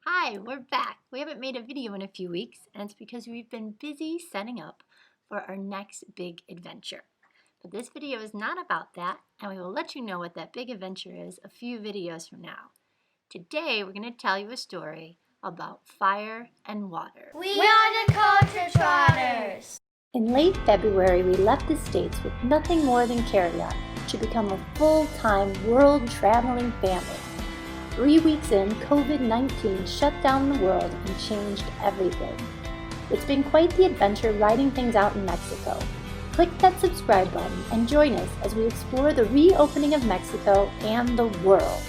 Hi, we're back. We haven't made a video in a few weeks, and it's because we've been busy setting up for our next big adventure. But this video is not about that, and we will let you know what that big adventure is a few videos from now. Today, we're going to tell you a story about fire and water. We are the Culture Trotters! In late February, we left the States with nothing more than carry-on to become a full-time world-traveling family. 3 weeks in, COVID-19 shut down the world and changed everything. It's been quite the adventure riding things out in Mexico. Click that subscribe button and join us as we explore the reopening of Mexico and the world.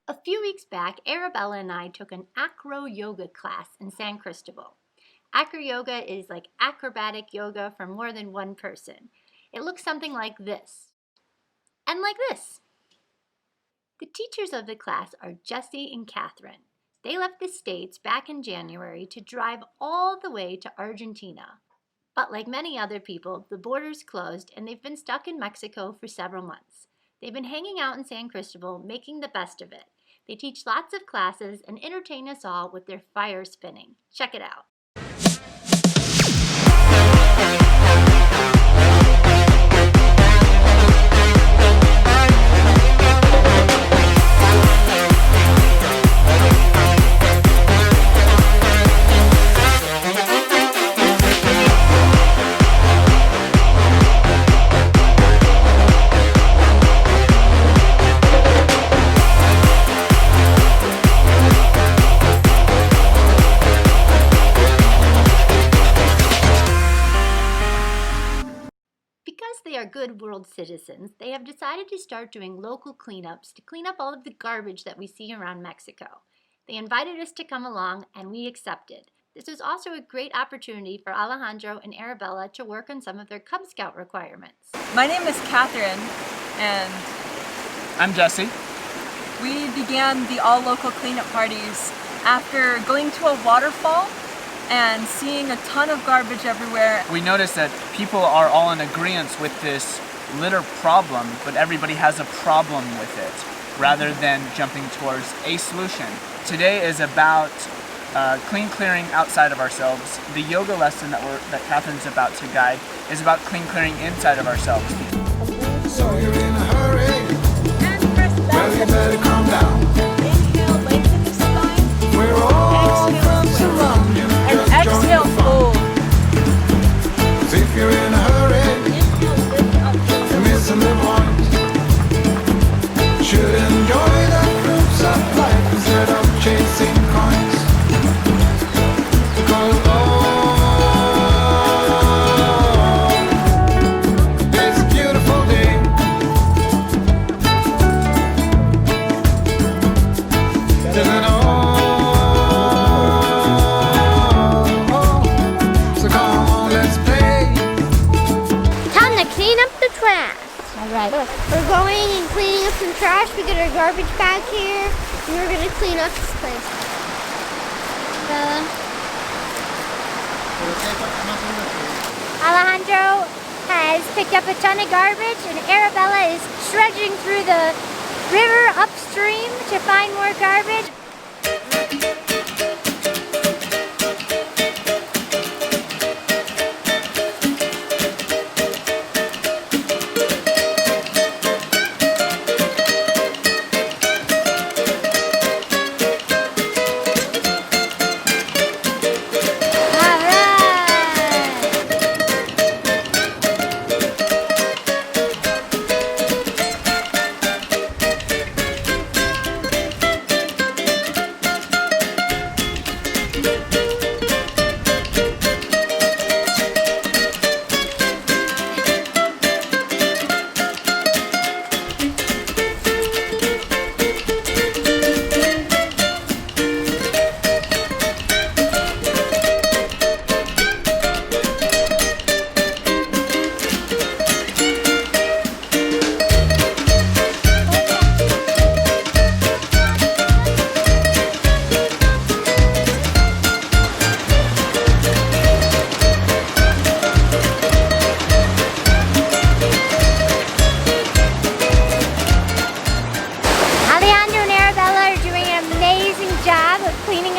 A few weeks back, Arabella and I took an acro yoga class in San Cristobal. Acro yoga is like acrobatic yoga for more than one person. It looks something like this and like this. The teachers of the class are Jesse and Catherine. They left the States back in January to drive all the way to Argentina. But like many other people, the borders closed and they've been stuck in Mexico for several months. They've been hanging out in San Cristobal, making the best of it. They teach lots of classes and entertain us all with their fire spinning. Check it out. They are good world citizens, they have decided to start doing local cleanups to clean up all of the garbage that we see around Mexico. They invited us to come along and we accepted. This was also a great opportunity for Alejandro and Arabella to work on some of their Cub Scout requirements. My name is Catherine and I'm Jesse. We began the all local cleanup parties after going to a waterfall and seeing a ton of garbage everywhere. We noticed that people are all in agreement with this litter problem, but everybody has a problem with it, rather than jumping towards a solution. Today is about clearing outside of ourselves. The yoga lesson that Catherine's about to guide is about clearing inside of ourselves. So you're in a hurry, well you better calm down. Inhale, lengthen the spine. We're all from surrounding. Exhale, fold. If you're in a hurry, you're missing the point. Should enjoy the fruits of life instead of chasing coins. 'Cause it's a beautiful day. And Alright, we're going and cleaning up some trash. We got our garbage bag here, and we're going to clean up this place. Alejandro has picked up a ton of garbage, and Arabella is trudging through the river upstream to find more garbage.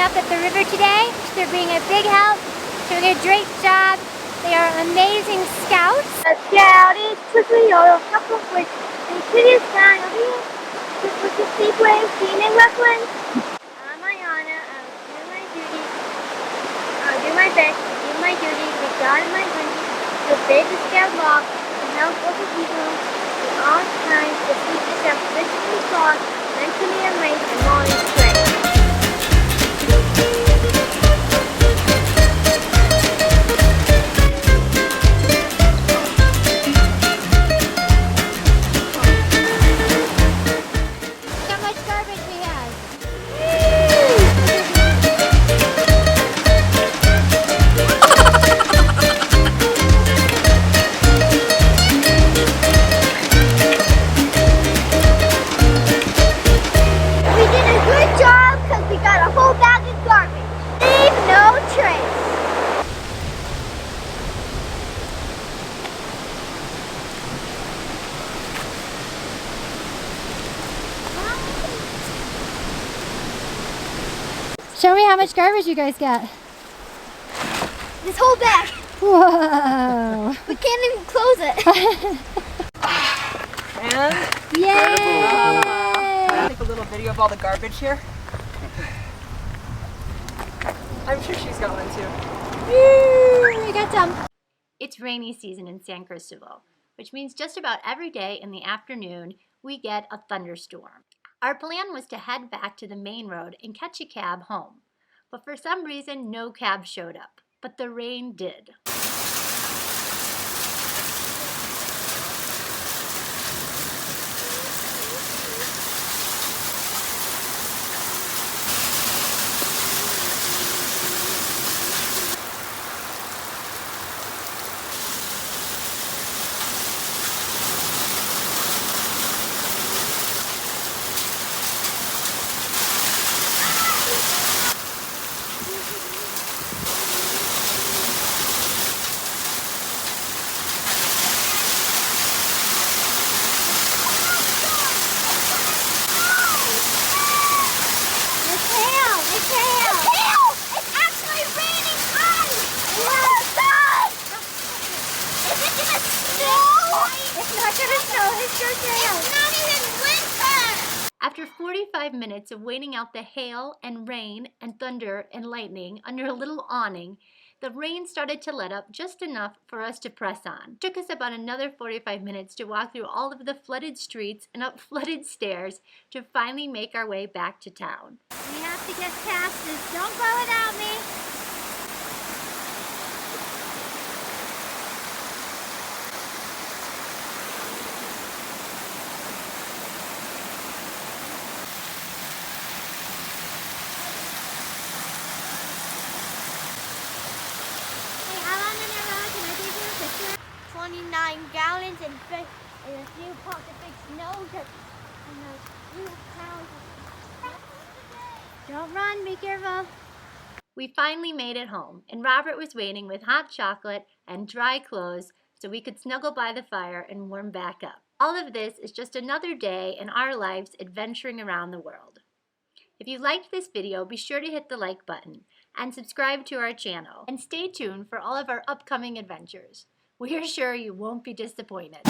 up at the river today. They're being a big help, doing a great job. They are amazing scouts. Scouting quickly, you'll help us with the prettiest town over here. This was the Speedway, scenic Westland. On my honor, I will do my duty. I'll do my best to do my duty regarding my duty to obey the scout law and help local people at all times to keep yourself physically strong, mentally enraged, and morally straight. Show me how much garbage you guys got. This whole bag. Whoa. We can't even close it. And Yay! take a little video of all the garbage here. I'm sure she's got one too. Woo, we got some. It's rainy season in San Cristobal, which means just about every day in the afternoon we get a thunderstorm. Our plan was to head back to the main road and catch a cab home, but for some reason no cab showed up, but the rain did. After 45 minutes of waiting out the hail and rain and thunder and lightning under a little awning, the rain started to let up just enough for us to press on. It took us about another 45 minutes to walk through all of the flooded streets and up flooded stairs to finally make our way back to town. We have to get past this. Don't go without me. Hey, how long in a row can I take you a picture? 29 gallons and a few pots of big snow and a few pounds of... Don't run, be careful. We finally made it home, and Robert was waiting with hot chocolate and dry clothes so we could snuggle by the fire and warm back up. All of this is just another day in our lives adventuring around the world. If you liked this video, be sure to hit the like button and subscribe to our channel. And stay tuned for all of our upcoming adventures. We're sure you won't be disappointed.